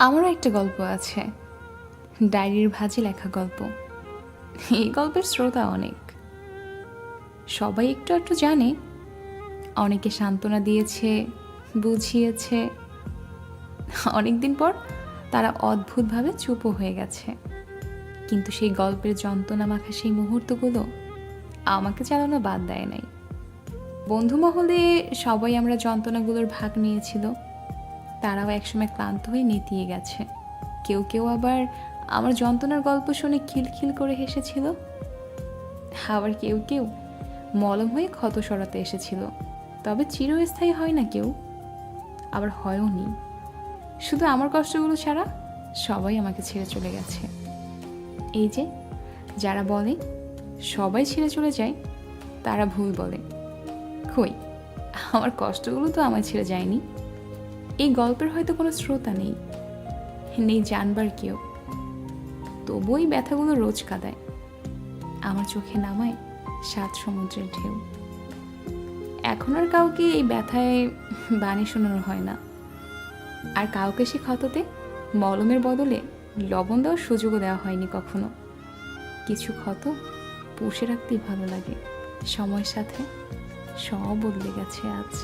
আমারও একটা গল্প আছে, ডায়েরির ভাঁজে লেখা গল্প। এই গল্পের শ্রোতা অনেক, সবাই একটু একটু জানে। অনেকে সান্ত্বনা দিয়েছে, বুঝিয়েছে। অনেকদিন পর তারা অদ্ভুতভাবে চুপও হয়ে গেছে। কিন্তু সেই গল্পের যন্ত্রণা মাখা সেই মুহূর্তগুলো আমাকে চালানো বাদ দেয় নাই। বন্ধু মহলে সবাই আমরা যন্ত্রণাগুলোর ভাগ নিয়েছিল। তারাও একসময় ক্লান্ত হয়ে নেতিয়ে গেছে। কেউ কেউ আবার আমার যন্ত্রণার গল্প শুনে খিলখিল করে হেসেছিল। আবার কেউ কেউ মলম হয়ে ক্ষত সরাতে এসেছিল। তবে চিরস্থায়ী হয় না কেউ, আবার হয়ও নি। শুধু আমার কষ্টগুলো ছাড়া সবাই আমাকে ছেড়ে চলে গেছে। এই যে যারা বলে সবাই ছেড়ে চলে যায়, তারা ভুল বলে। কই, আমার কষ্টগুলো তো আমায় ছেড়ে যায়নি। এই গল্পের হয়তো কোনো শ্রোতা নেই, নেই জানবার কেউ, তবু এই ব্যথাগুলো রোজ কাঁদায়, আমার চোখে নামায় 7 সমুদ্রের ঢেউ। এখন আর কাউকে এই ব্যথায় বাণী শোনানো হয় না, আর কাউকে সে ক্ষততে মলমের বদলে লবণ দেওয়ার সুযোগও দেওয়া হয়নি কখনো। কিছু ক্ষত পুষে রাখতেই ভালো লাগে, সময়ের সাথে সব বদলে গেছে আজ।